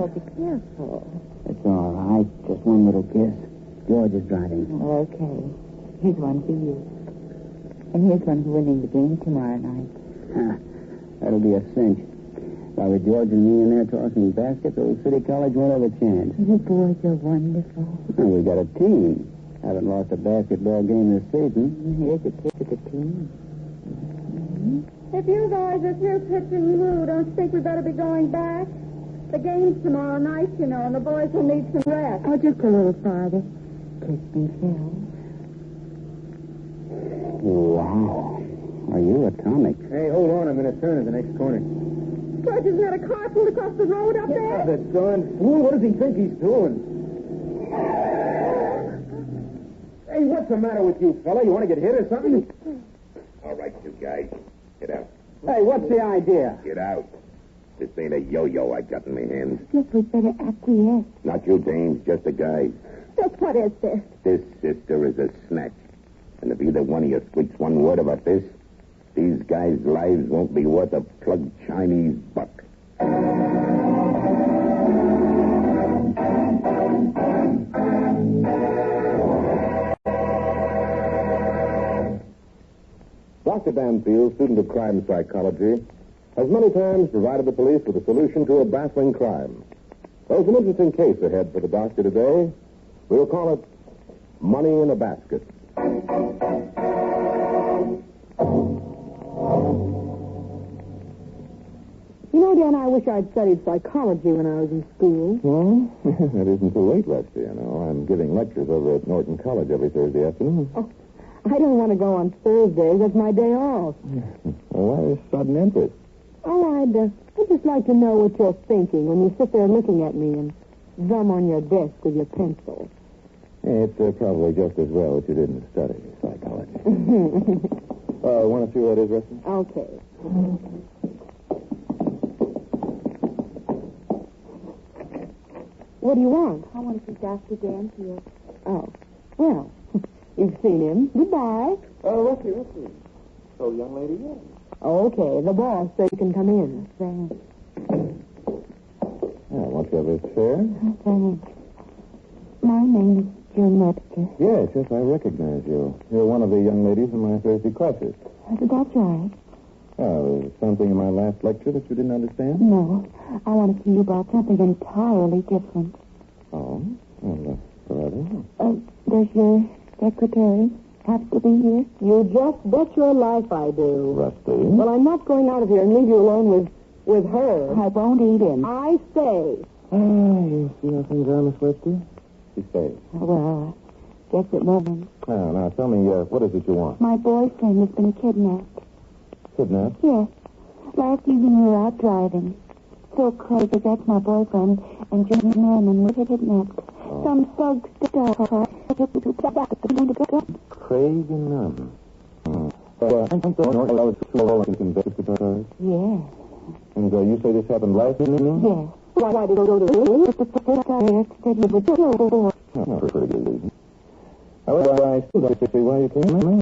Oh, be careful. It's all right. Just one little kiss. George is driving. Okay. Here's one for you. And here's one for winning the game tomorrow night. That'll be a cinch. While with George and me in there tossing baskets, old City College won't have a chance. You boys are wonderful. Well, we got a team. Haven't lost a basketball game this season. Here's a kiss of the team. If you guys are through pitching Lou, don't you think we better be going back? The game's tomorrow night, you know, and the boys will need some rest. Oh, just a little farther. Kiss me, Phil. Wow. Are you atomic? Hey, hold on. I'm going to turn at the next corner. George, isn't that a car pulled across the road up there? The darn fool. What does he think he's doing? Hey, what's the matter with you, fella? You want to get hit or something? All right, you guys. Get out. Hey, what's the idea? Get out. This ain't a yo-yo I got in my hands. Guess we'd better acquiesce. Not you, James. Just the guys. Just what is this? This, sister, is a snatch. And if either one of you squeaks one word about this, these guys' lives won't be worth a plugged Chinese buck. Dr. Danfield, student of crime psychology, has many times provided the police with a solution to a baffling crime. There's an interesting case ahead for the doctor today. We'll call it Money in a Basket. You know, Dan, I wish I'd studied psychology when I was in school. Well, it isn't too late, Lester, you know. I'm giving lectures over at Norton College every Thursday afternoon. Oh, I don't want to go on Thursdays. That's my day off. Well, why this sudden interest? Oh, I'd just like to know what you're thinking when you sit there looking at me and drum on your desk with your pencil. It's probably just as well that you didn't study psychology. Want to see what that is, Rusty? Okay. What do you want? I want to see Dr. Danfield. Oh, well, you've seen him. Goodbye. Rusty. So, young lady, yes. Okay, the boss said you can come in. Thanks. Won't you have a chair? Thanks. My name is Jeanette. Yes, I recognize you. You're one of the young ladies in my Thursday classes. That's right. Oh, is something in my last lecture that you didn't understand? No, I want to see you about something entirely different. Oh? Well, rather. Does your secretary have to be here? You just bet your life I do. Rusty? Well, I'm not going out of here and leave you alone with her. I won't eat him. I say. You see how things are, Miss Webster? She stays. Well, I guess it won't. Now, tell me, what is it you want? My boyfriend has been kidnapped. Kidnapped? Yes. Last evening we were out driving. Phil Craig, that's my boyfriend, and Jimmy Merriman were kidnapped. Oh. Some thugs took her. Craig and Merriman. I think the Norton was too convicted. Yes. And you say this happened last evening? Yes. Why did you go to the police? But the first guy said he would kill the boy. Oh, for a pretty good reason. However, I still like to see why you came in.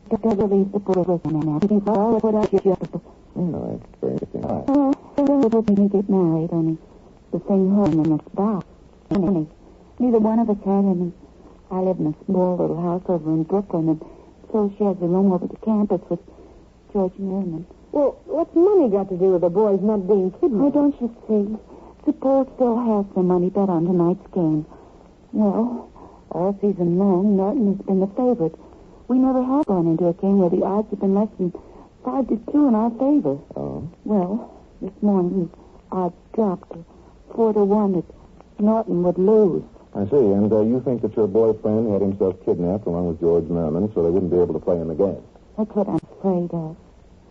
Because release the prison and everything for all of what I just... Oh, that's very interesting. All right. They were hoping to get married, only the thing hurt him in its back. Neither one of us had any. I live in a small little house over in Brooklyn, and Phil shares a room over the campus with George Merriman. Well, what's money got to do with the boys not being kidnapped? Oh, don't you see? Suppose Phil has some money bet on tonight's game. Well, all season long, Norton has been the favorite. We never have gone into a game where the odds have been less than 5-2 in our favor. Oh? Well, this morning, the odds dropped to 4-1 that Norton would lose. I see. And you think that your boyfriend had himself kidnapped along with George Merriman so they wouldn't be able to play in the game? That's what I'm afraid of.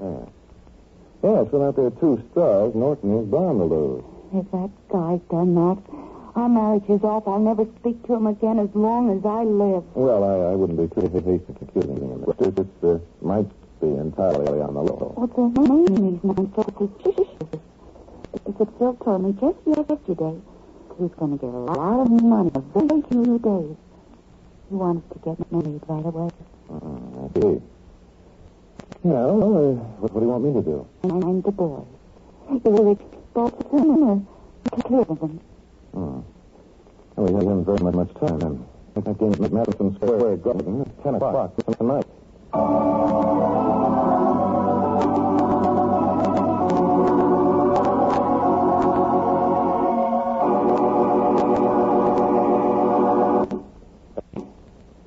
Yeah. Yes, without their two stars, Norton is bound to lose. If that guy's done that, our marriage is off. I'll never speak to him again as long as I live. Well, I wouldn't be too hasty to accuse him. It might be entirely on the low. What's the main reason I'm so suspicious? Because Phil told me just yesterday he's going to get a lot of money in a very few days. He wants to get married right away. I see. Well, what do you want me to do? I'm the boy. Either expose him or clear of them. Well, we haven't very much time. And I think game's at Madison Square Garden at 10 o'clock tonight.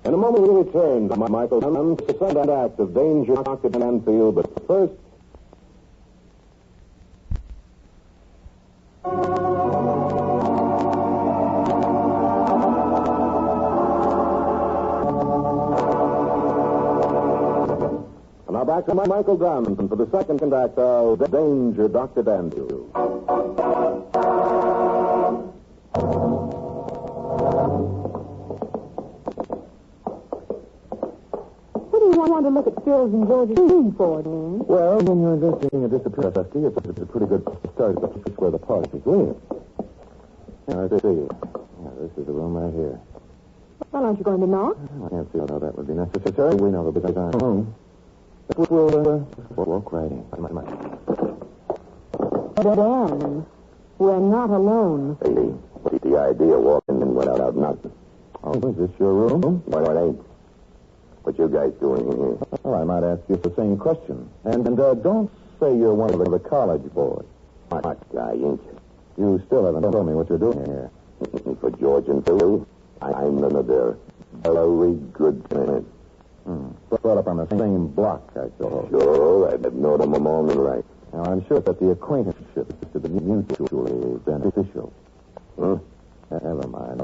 In a moment, we'll return to Michael Dunn's second act of Danger, Doctor Danfield, but first... And now back to Michael Dunn for the second act of Danger, Doctor Danfield. Want to look at Phil's and George's scene for, Dan? Well, when you're investigating a disappearance, Dusty, it's a pretty good start to where the parties live. Now, let's see. Yeah, this is the room right here. Well, aren't you going to knock? I can't see how that would be necessary. We know the big guy's home. We'll walk right in. Dan, we're not alone. Hey, what's the idea of walking in without knocking? Oh, is this your room? Well, it ain't. What you guys doing in here? Well, I might ask you the same question. And don't say you're one of the college boys. Smart guy, ain't you? You still haven't told me what you're doing here. For George and Phil, I'm none of their very good friends. Brought up on the same block, I suppose. Sure, I've known them all my life. Now, I'm sure that the acquaintanceship is mutually beneficial. Never mind.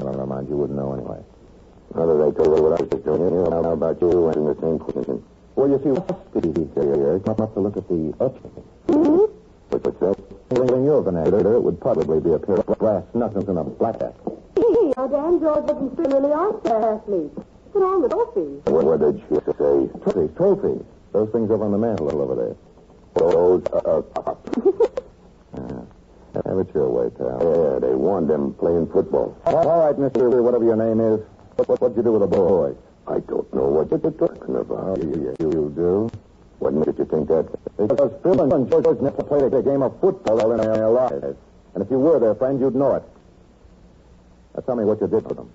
You wouldn't know anyway. How did I tell you what I was doing here? How about you answering the same question? Well, you see, Steve here come up to look at the etching. What's that? In your vernacular, it would probably be a pair of brass knuckles and a black hat. Dan, George doesn't seem really off their athletes. What's wrong with trophies? What did she say? Trophies. Those things over on the mantel over there. Those Have it your way, pal. Yeah, they warned them playing football. All right, Mr. Whatever your name is. What'd you do with the boys? I don't know what you're talking about. You do? What made you think that? Because Phil and George never played a game of football in their lives. And if you were their friend, you'd know it. Now tell me what you did with them.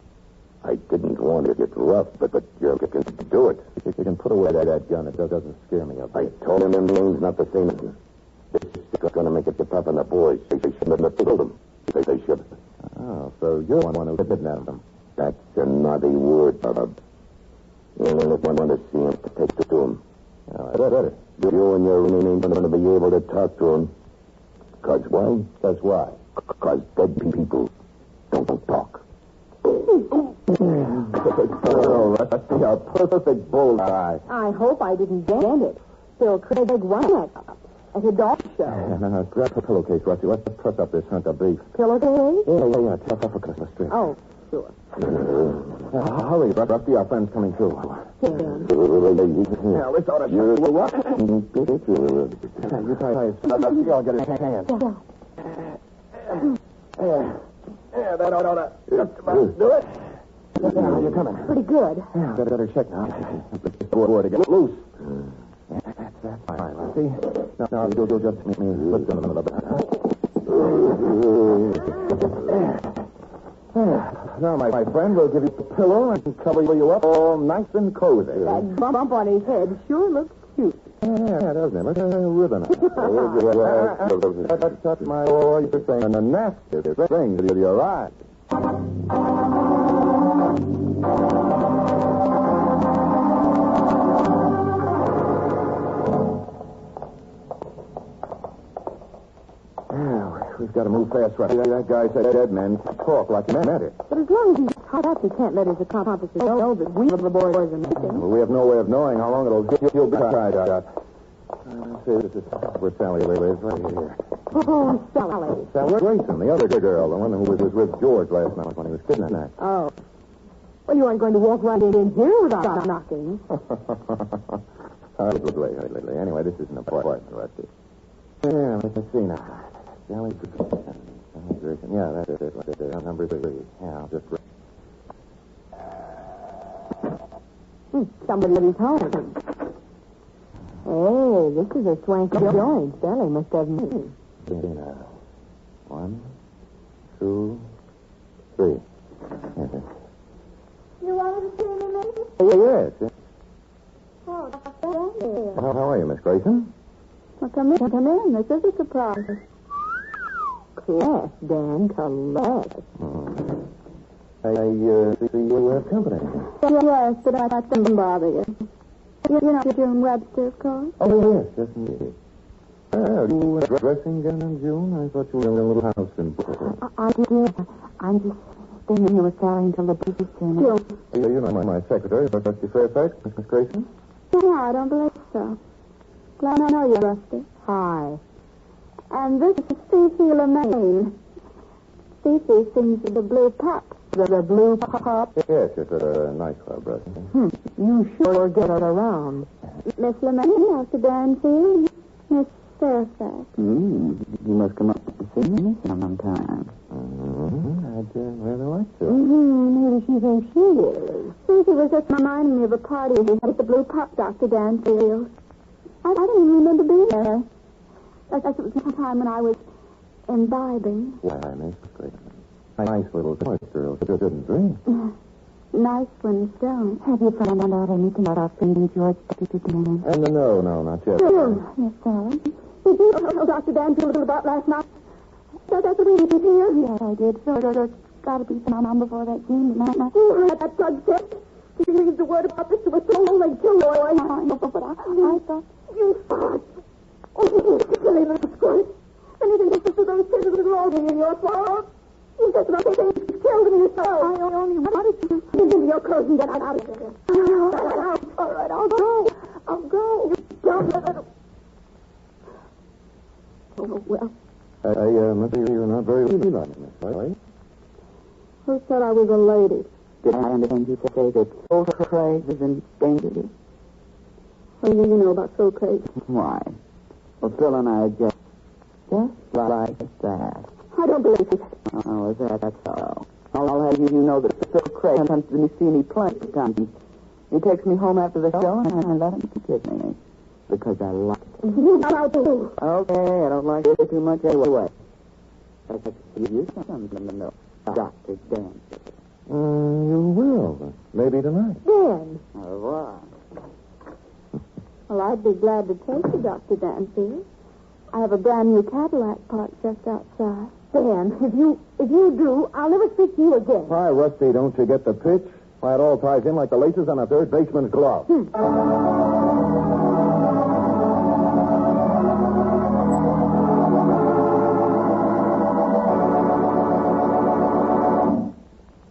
I didn't want to get rough, but you can do it. You can put away that gun. It doesn't scare me a bit. I told them things not the same. This is going to make it to Pop and the boys. They shouldn't have killed them. They should. Oh, so you're the one who kidnapped them. That's a naughty word, Bob. You only want to see him, take it to him. Better. You and your room ain't going to be able to talk to him. Because why? Because why? Because dead people don't talk. Oh, that's a perfect bullseye. I hope I didn't get it. Phil Craig won at a dog show. No, grab the pillowcase, Rusty. Let's press up this hunk of beef. Pillowcase? Yeah. Tap up across the street. Oh, sure. Hurry, Rusty. Our friend's coming through. Sit down. Yeah, this ought to show you what? You try it. Rusty, I'll get his hand. Yeah, that ought to just about do it. How you coming? Pretty good. Yeah, better check now. Let's just go to get loose. That's fine, Rusty. Now, you'll just make me slip in the back. Now, my friend, we'll give you a pillow and cover you up all nice and cozy. That bump on his head sure looks cute. Yeah, doesn't it? Look at a ribbon. That's my boy. You're saying a nasty thing to your eyes. We've got to move fast, Rusty. That guy said dead men talk like he meant it. But as long as he's tied up, he can't let his accomplices know that we, the boys, are missing. Well, we have no way of knowing how long he'll be tied up. See, this is where Sally lives, right here. Oh, Sally. Sally Grayson, the other girl, the one who was with George last night when he was kidnapped. Oh. Well, you aren't going to walk right in here without knocking. Hardly. Anyway, this isn't important, Rusty. Yeah, let's see now. Sally Grayson. Yeah, that's it. Number 3. Yeah, I'll just... Somebody's home. Oh, this is a swanky joint. Sally must have money. 1, 2, 3. Yes. You wanted to see me, maybe? Yes. Oh, Dr. Danfield. How are you, Miss Grayson? Well, come in. This is a surprise. Class, Dan, class. I see you have company. Yes, but I didn't bother you. You know June Webster, of course? Oh, yes, indeed. You were dressing down in June? I thought you were in a little house in Brooklyn. I did. I'm just staying here with Sally until the business soon. You're not my secretary, but Rusty Fairfax, Miss Grayson? No, I don't believe so. Glad I know you, Rusty. Hi. And this is Cece LeMaine. Cece sings the Blue Pup. The Blue Pup? Yes, it's at a nightclub, Rusty. You sure get it around. Miss LeMaine, Dr. Danfield, Miss Fairfax. You must come up to see me sometime. I'd rather like to. Who does she think she is? Cece was just reminding me of a party we had at the Blue Pup, Dr. Danfield. I don't even remember being there. That was the time when I was imbibing. Why, Miss Grayson. Nice little girl. She didn't drink. Nice ones don't. Have you found out anything about our friend and George? No, not yet. Yes, Sally. Did you tell Dr. Danfield about last night? That's the reason he's here? Yes, I did. So there's got to be some on before that June tonight. You heard that drug test? He reads the word about this to a soul they kill boy. I know, but I thought... You thought? Oh, you silly little squirt. Anything to those kids is rolling in your throat. You just about to think you killed me yourself. I only wanted to. Get into your clothes and get out of here. All right, I'll go. Don't let it... Oh, well. I must say you're not very ladylike, Miss White. Who said I was a lady? Did I understand you to say that soul craze is endangered? What do you know about soul craze? Why? Well, Phil and I are just like that. I don't believe it. Oh, is that's so? I'll have you know that Phil Craig comes to see me plenty of times. He takes me home after the show, and I let him kiss me. Because I like it. You know too. Okay, I don't like it too much anyway. I'll give you something to know. Doctor Danfield. You will. Maybe tonight. Dan. Au revoir. Well, I'd be glad to take you, Dr. Danfield. I have a brand new Cadillac parked just outside. Dan, if you do, I'll never speak to you again. Why, Rusty, don't you get the pitch? Why, it all ties in like the laces on a third baseman's glove.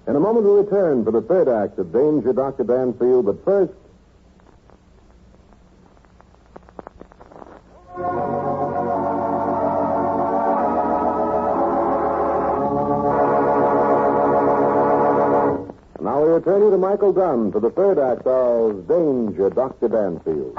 In a moment, we return for the third act of Danger, Dr. Danfield, but first... Now we return you to Michael Dunn for the third act of Danger, Dr. Danfield.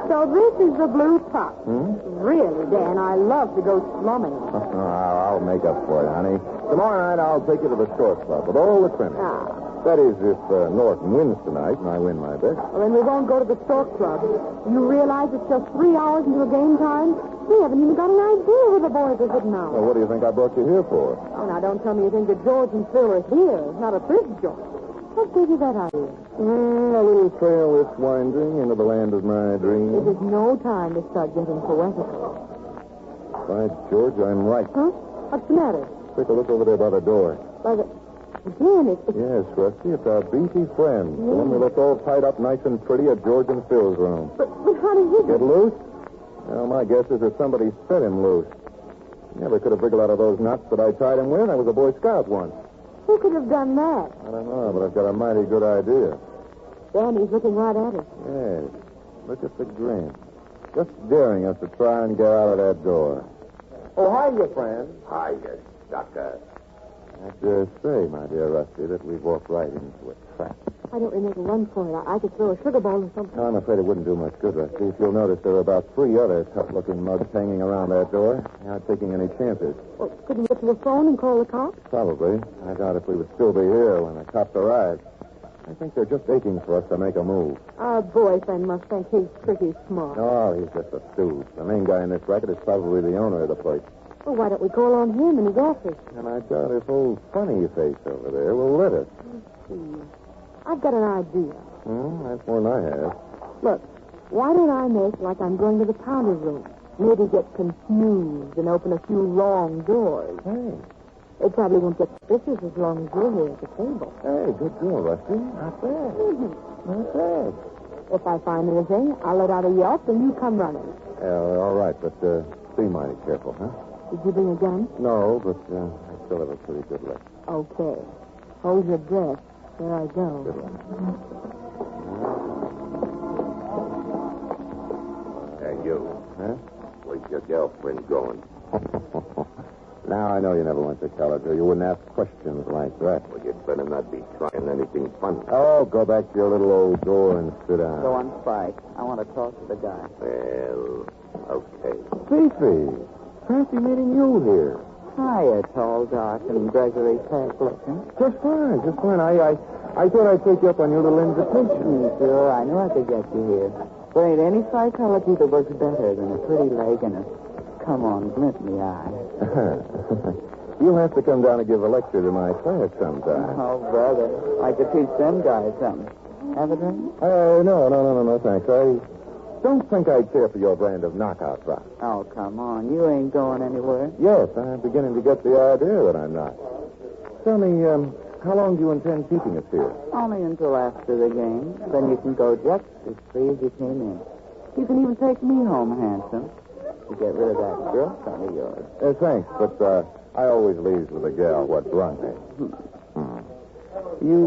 So this is the Blue Pup. Really, Dan, I love to go slumming. I'll make up for it, honey. Tomorrow night I'll take you to the Short Club with all the criminals. That is, if Norton wins tonight and I win my bet. Well, then we won't go to the Stork Club. You realize it's just 3 hours until game time? We haven't even got an idea where the boys are hidden out. Well, what do you think I brought you here for? Oh, now, don't tell me you think that George and Phil are here. It's not a thrift joint. What gave you that idea? A little trail that's winding into the land of my dreams. It is no time to start getting poetical. By George, I'm right. Huh? What's the matter? Take a look over there by the door. By the... Dan, it's... Yes, Rusty, it's our beefy friend. The one we left all tied up nice and pretty at George and Phil's room. But how did he... Get loose? Well, my guess is that somebody set him loose. Never could have wriggled out of those knots that I tied him with. I was a Boy Scout once. Who could have done that? I don't know, but I've got a mighty good idea. Dan, he's looking right at us. Yes. Look at the grin. Just daring us to try and get out of that door. Oh, hi, you friend. Hi, Doctor. I have to say, my dear Rusty, that we've walked right into a trap. I don't remember one for it. I could throw a sugar bowl or something. I'm afraid it wouldn't do much good, Rusty. If you'll notice, there are about 3 other tough-looking mugs hanging around that door. Not taking any chances. Well, couldn't we get to the phone and call the cops? Probably. I doubt if we would still be here when the cops arrived. I think they're just aching for us to make a move. Our boyfriend must think he's pretty smart. Oh, he's just a stooge. The main guy in this racket is probably the owner of the place. Well, why don't we call on him in his office? And I doubt if old funny face over there will let us. I've got an idea. That's more than I have. Look, why don't I make like I'm going to the powder room? Maybe get confused and open a few wrong doors. Hey. They probably won't get suspicious as long as you're here at the table. Hey, good girl, Rusty. Not bad. Not bad. If I find anything, I'll let out a yelp and you come running. All right, but be mighty careful, huh? Did you bring a gun? No, but I still have a pretty good lick. Okay. Hold your breath. There I go. Good one. Hey, you. Huh? Where's your girlfriend going? Now I know you never went to college, or you wouldn't ask questions like that. Well, you'd better not be trying anything funny. Oh, go back to your little old door and sit down. Go on, Spike. I want to talk to the guy. Well, okay. Fifi, fancy meeting you here. Hiya, tall, dark, and Gregory Peck looking. Just fine, just fine. I thought I'd take you up on your little invitation. Sure, I knew I could get you here. There ain't any psychology that works better than a pretty leg and a come on, glint in the eye. You'll have to come down and give a lecture to my class sometime. Oh, brother. I could teach them guys something. Have a drink? No, thanks. I don't think I'd care for your brand of knockout rock. Oh, come on. You ain't going anywhere. Yes, I'm beginning to get the idea that I'm not. Tell me, how long do you intend keeping us here? Only until after the game. Then you can go just as free as you came in. You can even take me home, handsome. To get rid of that girlfriend of yours. Thanks, but I always leaves with a gal what drunk me. You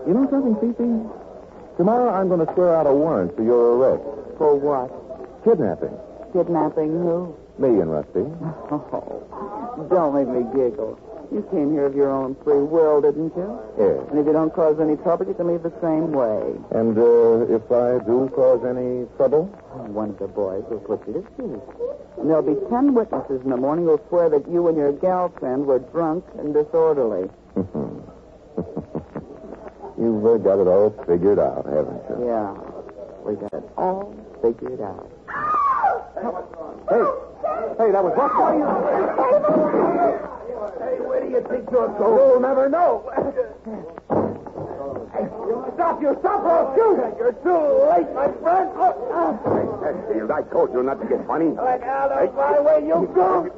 know something, Fifi? Tomorrow I'm going to swear out a warrant for your arrest. For what? Kidnapping. Kidnapping who? Me and Rusty. Oh, don't make me giggle. You came here of your own free will, didn't you? Yes. And if you don't cause any trouble, you can leave the same way. And if I do cause any trouble? One of the boys will put you to sleep. And there'll be 10 witnesses in the morning who'll swear that you and your gal friend were drunk and disorderly. You've got it all figured out, haven't you? Yeah. We got it all figured out. Hey, that was Rusty. Hey, where do you think you're going? You'll never know. Stop, or I'll shoot. You're too late, my friend. Danfield, I told you not to get funny. Look out of my way, you go.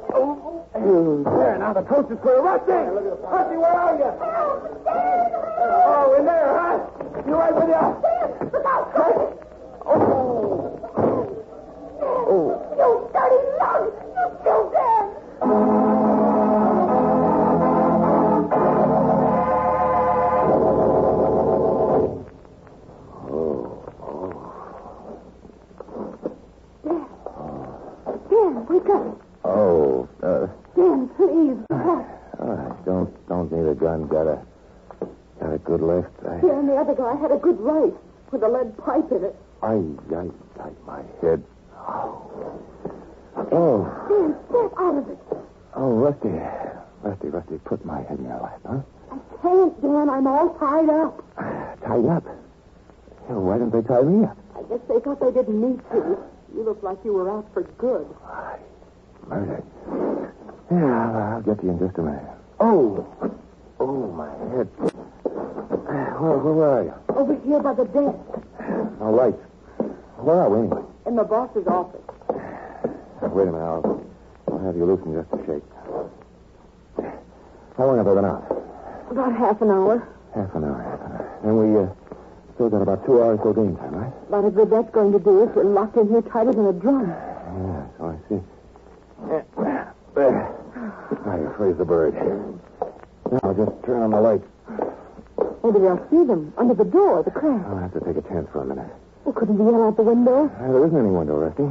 There, now the coast is clear. Rusty, where are you? Oh, in there, huh? You right with you? You dirty lug! You killed Dan! Dan, wake up. Dan, please. Don't need a gun. Got a good left. Here, and the other guy had a good right with a lead pipe in it. My head. Oh. Dan, step out of it. Oh, Rusty, put my head in your lap, huh? I can't, Dan. I'm all tied up. Tied up? Hell, why didn't they tie me up? I guess they thought they didn't need to. You look like you were out for good. Murder. Yeah, I'll get to you in just a minute. Oh, my head. Where are you? Over here by the desk. No lights. Where are we, anyway? In the boss's office. Wait a minute. I'll have you loosen just a shake. How long have I been out? About half an hour. Half an hour. And we still got about 2 hours till game time, right? About as good that's going to do if we're locked in here tighter than a drum. Yeah, so I see. There. Now you freeze the bird. Now I'll just turn on the light. Maybe they'll see them under the door, the crack. I'll have to take a chance for a minute. Well, couldn't we yell out the window? There isn't any window, Rusty.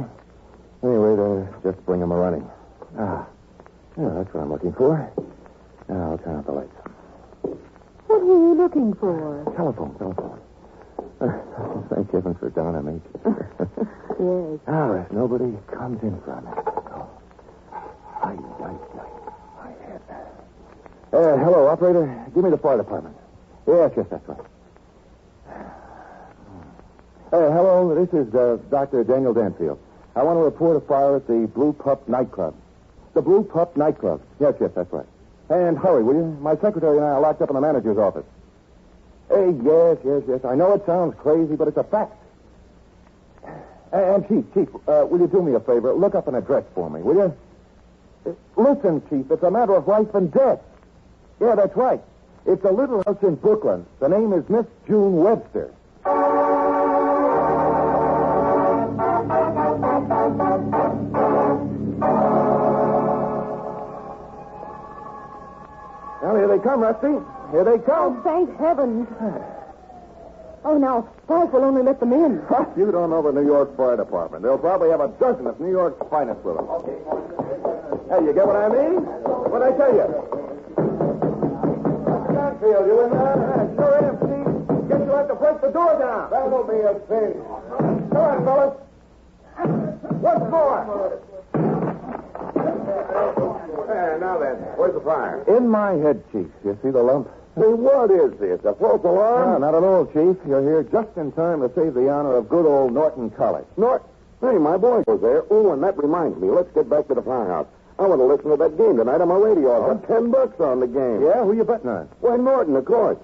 Anyway, just bring them a running. Yeah, that's what I'm looking for. Now I'll turn out the lights. What are you looking for? Telephone. Thank heaven for Donna, mate. Yes. Now, if nobody comes in from it. My head. Hello, operator. Give me the fire department. Yes, that's right. Hello, this is Dr. Daniel Danfield. I want to report a fire at the Blue Pup nightclub. The Blue Pup nightclub. Yes, that's right. And hurry, will you? My secretary and I are locked up in the manager's office. Yes. I know it sounds crazy, but it's a fact. And, Chief, will you do me a favor? Look up an address for me, will you? Listen, Chief, it's a matter of life and death. Yeah, that's right. It's a little house in Brooklyn. The name is Miss June Webster. Well, here they come, Rusty. Here they come. Oh, thank heavens. Oh, now, Spike will only let them in. You don't know the New York Fire Department. They'll probably have a dozen of New York's finest with them. Okay. Hey, you get what I mean? What'd I tell you? Doctor Danfield, you in there? Sure am, Steve. Guess you'll have to break the door down. That'll be a thing. Come on, fellas. Once more. Now then, where's the fire? In my head, Chief. You see the lump? Hey, what is this? A false alarm? No, not at all, Chief. You're here just in time to save the honor of good old Norton College. Hey, my boy was there. Oh, and that reminds me. Let's get back to the firehouse. I want to listen to that game tonight on my radio. I've got $10 on the game. Yeah? Who you betting on? Why, Norton, of course.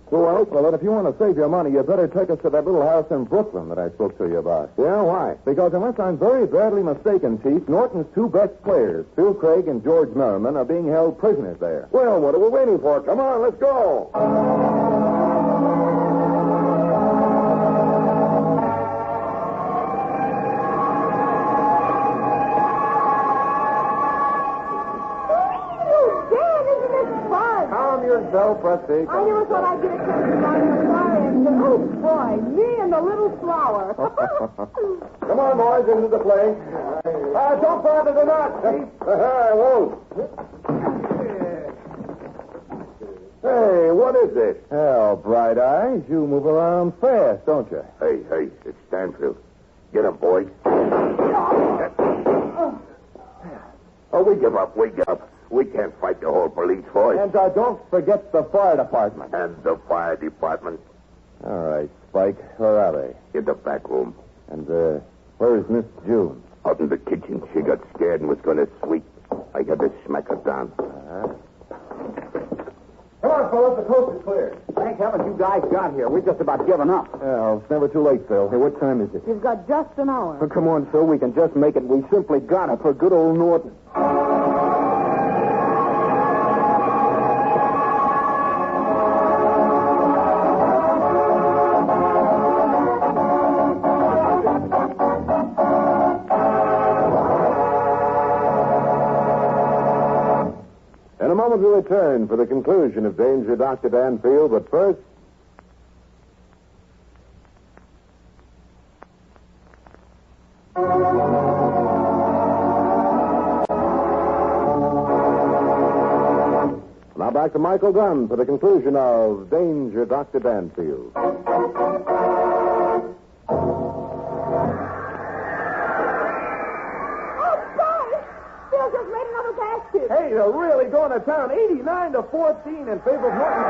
Who else? Well, then, if you want to save your money, you better take us to that little house in Brooklyn that I spoke to you about. Yeah, why? Because unless I'm very badly mistaken, Chief, Norton's two best players, Phil Craig and George Merriman, are being held prisoners there. Well, what are we waiting for? Come on, let's go. Yourself, Rusty. I never thought I'd get a chance to ride in the fire engine. Oh, boy, me and the little flower. Come on, boys, into the play. Don't bother the knot, Chief. I won't. Hey, what is this? Hell, Bright Eyes, you move around fast, don't you? Hey, it's Danfield. Get him, boys. Oh, we give up. We can't fight the whole police force. And don't forget the fire department. And the fire department. All right, Spike, where are they? In the back room. And, where is Miss June? Out in the kitchen. She got scared and was going to sweep. I had to smack her down. Come on, fellas, the coast is clear. Thank heavens you guys got here. We're just about given up. Well, it's never too late, Phil. Hey, what time is it? You've got just an hour. Well, come on, Phil, we can just make it. We simply got it for good old Norton. In a moment, we'll return for the conclusion of Danger, Dr. Danfield, but first... Now back to Michael Gunn for the conclusion of Danger, Dr. Danfield. Hey, they're really going to town. 89-14 in favor of Norton.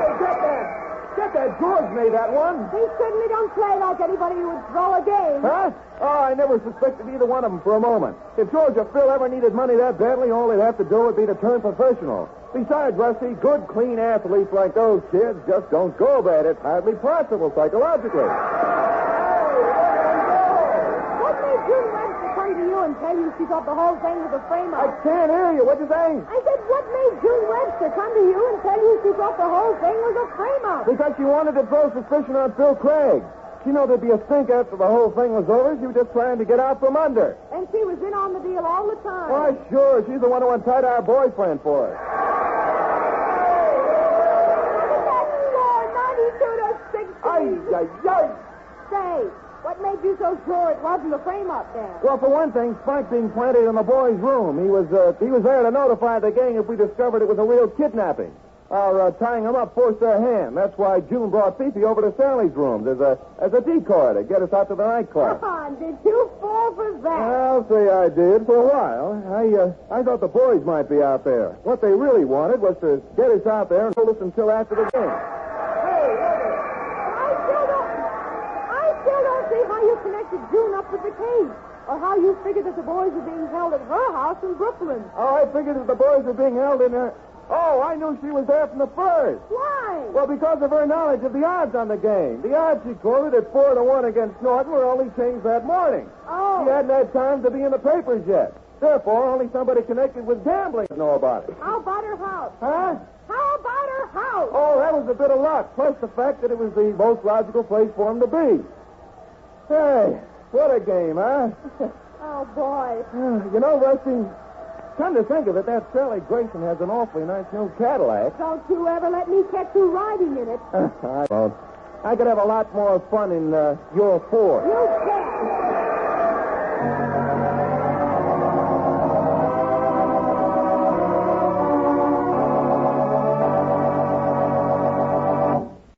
Hey, get that. George made that one. He certainly don't play like anybody who would throw a game. Huh? Oh, I never suspected either one of them for a moment. If George or Phil ever needed money that badly, all they'd have to do would be to turn professional. Besides, Rusty, good, clean athletes like those kids just don't go bad. It's hardly possible psychologically. To you and tell you she thought the whole thing was a frame-up. I can't hear you. What'd you say? I said, what made June Webster come to you and tell you she thought the whole thing was a frame-up? Because she wanted to throw suspicion on Phil Craig. She knew there'd be a stink after the whole thing was over. She was just trying to get out from under. And she was in on the deal all the time. Why, sure. She's the one who untied our boyfriend for us. That's 92-60. Ay. Say, what made you so sure it wasn't a frame-up then? Well, for one thing, Spike being planted in the boys' room. He was there to notify the gang if we discovered it was a real kidnapping. Our tying them up forced their hand. That's why June brought Fifi over to Sally's room as a decoy to get us out to the nightclub. Come on, did you fall for that? I'll say I did for a while. I thought the boys might be out there. What they really wanted was to get us out there and hold us until after the game. how you connected June up with the case. Or how you figured that the boys were being held at her house in Brooklyn. Oh, I figured that the boys were being held in her... Oh, I knew she was there from the first. Why? Well, because of her knowledge of the odds on the game. The odds she quoted at 4-1 against Norton were only changed that morning. Oh. She hadn't had time to be in the papers yet. Therefore, only somebody connected with gambling would know about it. How about her house? Huh? How about her house? Oh, that was a bit of luck, plus the fact that it was the most logical place for him to be. Hey, what a game, huh? Oh, boy. You know, Rusty, come to think of it, that Sally Grayson has an awfully nice new Cadillac. Don't you ever let me catch you riding in it. I won't. I could have a lot more fun in your Ford. You can't.